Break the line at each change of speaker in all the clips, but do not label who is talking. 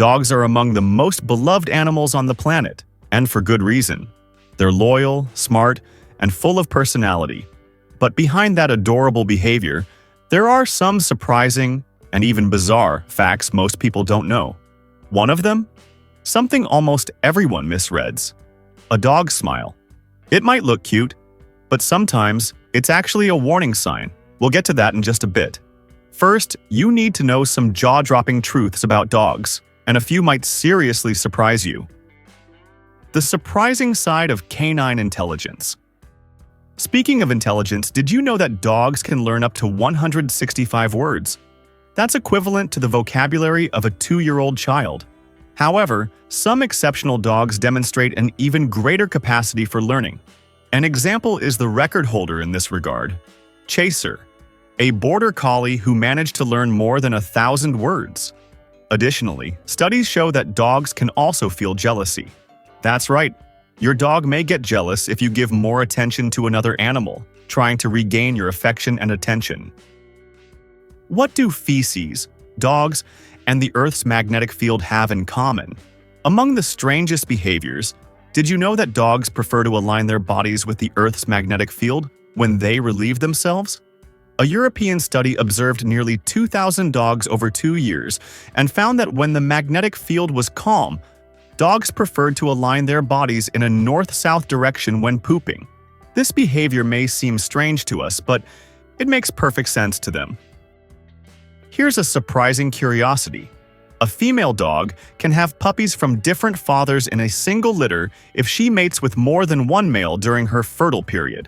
Dogs are among the most beloved animals on the planet, and for good reason. They're loyal, smart, and full of personality. But behind that adorable behavior, there are some surprising and even bizarre facts most people don't know. One of them? Something almost everyone misreads. A dog's smile. It might look cute, but sometimes it's actually a warning sign. We'll get to that in just a bit. First, you need to know some jaw-dropping truths about dogs, and a few might seriously surprise you. The surprising side of canine intelligence. Speaking of intelligence, did you know that dogs can learn up to 165 words? That's equivalent to the vocabulary of a 2-year-old child. However, some exceptional dogs demonstrate an even greater capacity for learning. An example is the record holder in this regard, Chaser, a border collie who managed to learn more than 1,000 words. Additionally, studies show that dogs can also feel jealousy. That's right, your dog may get jealous if you give more attention to another animal, trying to regain your affection and attention. What do feces, dogs, and the Earth's magnetic field have in common? Among the strangest behaviors, did you know that dogs prefer to align their bodies with the Earth's magnetic field when they relieve themselves? A European study observed nearly 2,000 dogs over 2 years and found that when the magnetic field was calm, dogs preferred to align their bodies in a north-south direction when pooping. This behavior may seem strange to us, but it makes perfect sense to them. Here's a surprising curiosity. A female dog can have puppies from different fathers in a single litter if she mates with more than one male during her fertile period.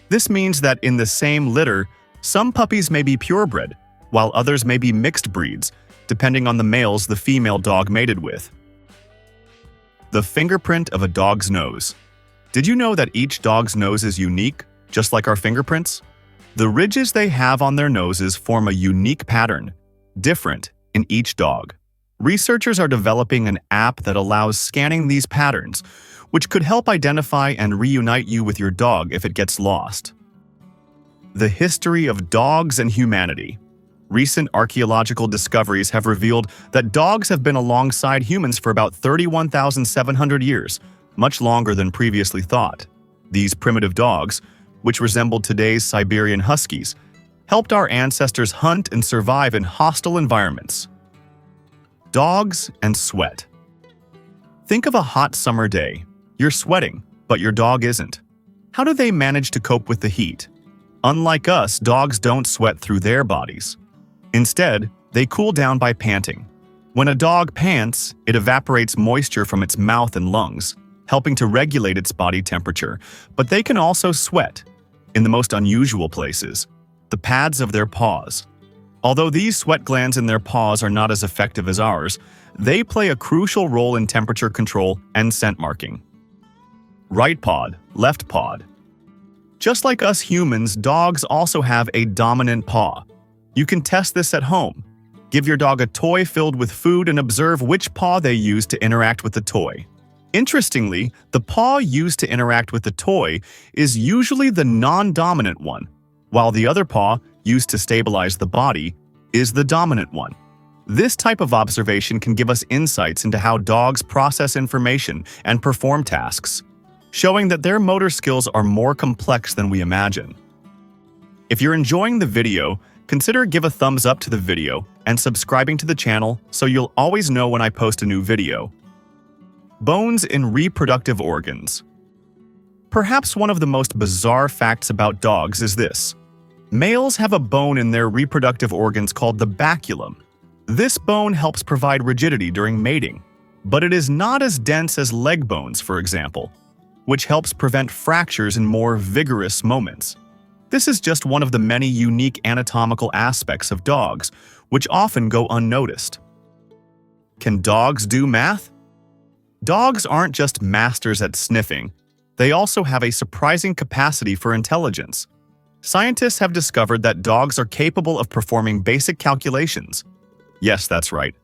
This means that in the same litter, some puppies may be purebred, while others may be mixed breeds, depending on the males the female dog mated with. The fingerprint of a dog's nose. Did you know that each dog's nose is unique, just like our fingerprints? The ridges they have on their noses form a unique pattern, different in each dog. Researchers are developing an app that allows scanning these patterns, which could help identify and reunite you with your dog if it gets lost. The history of dogs and humanity. Recent archaeological discoveries have revealed that dogs have been alongside humans for about 31,700 years, much longer than previously thought. These primitive dogs, which resembled today's Siberian Huskies, helped our ancestors hunt and survive in hostile environments. Dogs and sweat. Think of a hot summer day. You're sweating, but your dog isn't. How do they manage to cope with the heat? Unlike us, dogs don't sweat through their bodies. Instead, they cool down by panting. When a dog pants, it evaporates moisture from its mouth and lungs, helping to regulate its body temperature, but they can also sweat in the most unusual places, the pads of their paws. Although these sweat glands in their paws are not as effective as ours, they play a crucial role in temperature control and scent marking. Right pod, left pod. Just like us humans, dogs also have a dominant paw. You can test this at home. Give your dog a toy filled with food and observe which paw they use to interact with the toy. Interestingly, the paw used to interact with the toy is usually the non-dominant one, while the other paw, used to stabilize the body, is the dominant one. This type of observation can give us insights into how dogs process information and perform tasks, showing that their motor skills are more complex than we imagine. If you're enjoying the video, consider give a thumbs up to the video and subscribing to the channel so you'll always know when I post a new video. Bones in reproductive organs. Perhaps one of the most bizarre facts about dogs is this. Males have a bone in their reproductive organs called the baculum. This bone helps provide rigidity during mating, but it is not as dense as leg bones, for example, which helps prevent fractures in more vigorous moments. This is just one of the many unique anatomical aspects of dogs, which often go unnoticed. Can dogs do math? Dogs aren't just masters at sniffing, they also have a surprising capacity for intelligence. Scientists have discovered that dogs are capable of performing basic calculations. Yes, that's right.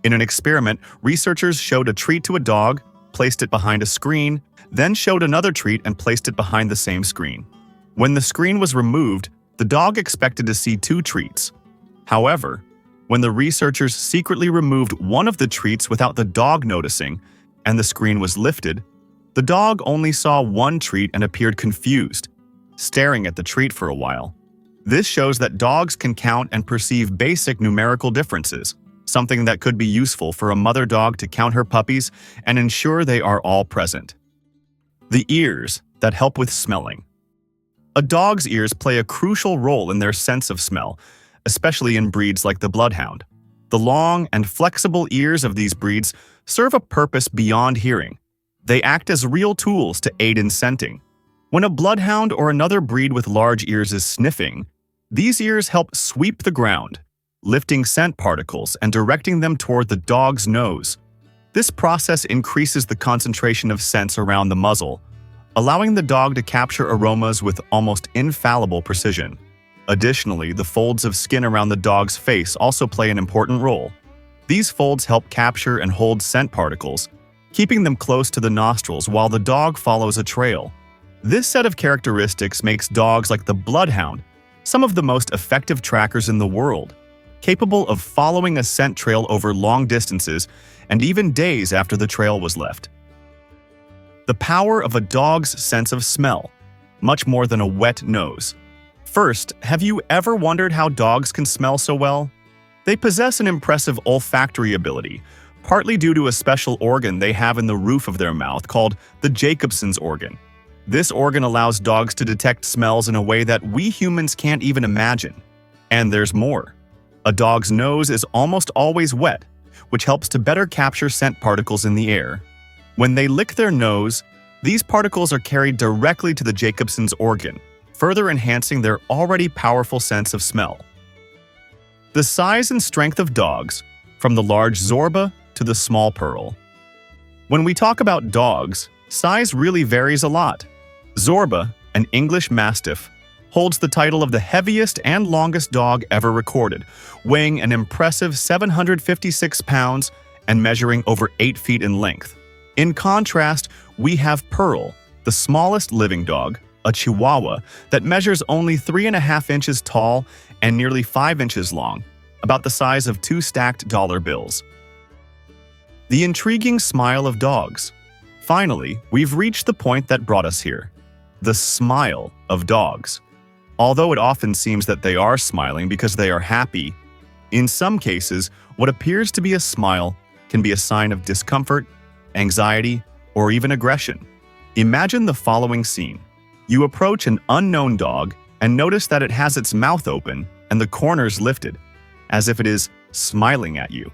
In an experiment, researchers showed a treat to a dog, placed it behind a screen, then showed another treat and placed it behind the same screen. When the screen was removed, the dog expected to see 2 treats. However, When the researchers secretly removed one of the treats without the dog noticing, and the screen was lifted, the dog only saw one treat and appeared confused, staring at the treat for a while. This shows that dogs can count and perceive basic numerical differences, something that could be useful for a mother dog to count her puppies and ensure they are all present. The ears that help with smelling. A dog's ears play a crucial role in their sense of smell, especially in breeds like the Bloodhound. The long and flexible ears of these breeds serve a purpose beyond hearing. They act as real tools to aid in scenting. When a Bloodhound or another breed with large ears is sniffing, these ears help sweep the ground, lifting scent particles and directing them toward the dog's nose. This process increases the concentration of scents around the muzzle, allowing the dog to capture aromas with almost infallible precision. Additionally, the folds of skin around the dog's face also play an important role. These folds help capture and hold scent particles, keeping them close to the nostrils while the dog follows a trail. This set of characteristics makes dogs like the Bloodhound some of the most effective trackers in the world, capable of following a scent trail over long distances and even days after the trail was left. The power of a dog's sense of smell, much more than a wet nose. First, have you ever wondered how dogs can smell so well? They possess an impressive olfactory ability, partly due to a special organ they have in the roof of their mouth called the Jacobson's organ. This organ allows dogs to detect smells in a way that we humans can't even imagine. And there's more. A dog's nose is almost always wet, which helps to better capture scent particles in the air. When they lick their nose, these particles are carried directly to the Jacobson's organ, further enhancing their already powerful sense of smell. The size and strength of dogs, from the large Zorba to the small Pearl. When we talk about dogs, size really varies a lot. Zorba, an English Mastiff, holds the title of the heaviest and longest dog ever recorded, weighing an impressive 756 pounds and measuring over 8 feet in length. In contrast, we have Pearl, the smallest living dog, a Chihuahua that measures only 3.5 inches tall and nearly 5 inches long, about the size of 2 stacked dollar bills. The intriguing smile of dogs. Finally, we've reached the point that brought us here. The smile of dogs. Although it often seems that they are smiling because they are happy, in some cases, what appears to be a smile can be a sign of discomfort, anxiety, or even aggression. Imagine the following scene. You approach an unknown dog and notice that it has its mouth open and the corners lifted, as if it is smiling at you.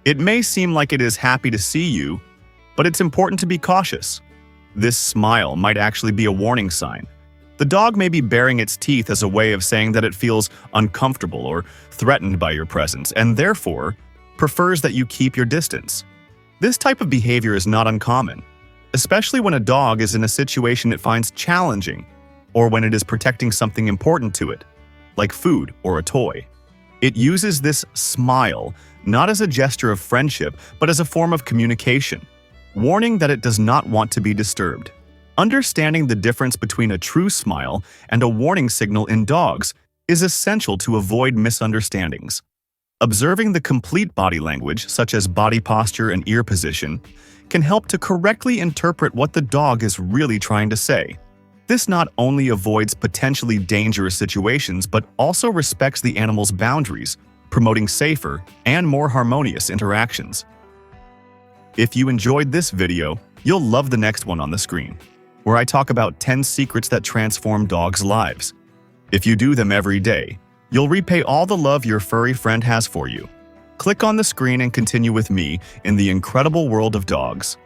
It may seem like it is happy to see you, but it's important to be cautious. This smile might actually be a warning sign. The dog may be baring its teeth as a way of saying that it feels uncomfortable or threatened by your presence, and therefore prefers that you keep your distance. This type of behavior is not uncommon, especially when a dog is in a situation it finds challenging or when it is protecting something important to it, like food or a toy. It uses this smile not as a gesture of friendship, but as a form of communication, warning that it does not want to be disturbed. Understanding the difference between a true smile and a warning signal in dogs is essential to avoid misunderstandings. Observing the complete body language, such as body posture and ear position, can help to correctly interpret what the dog is really trying to say. This not only avoids potentially dangerous situations, but also respects the animal's boundaries, promoting safer and more harmonious interactions. If you enjoyed this video, you'll love the next one on the screen, where I talk about 10 secrets that transform dogs' lives. If you do them every day, you'll repay all the love your furry friend has for you. Click on the screen and continue with me in the incredible world of dogs.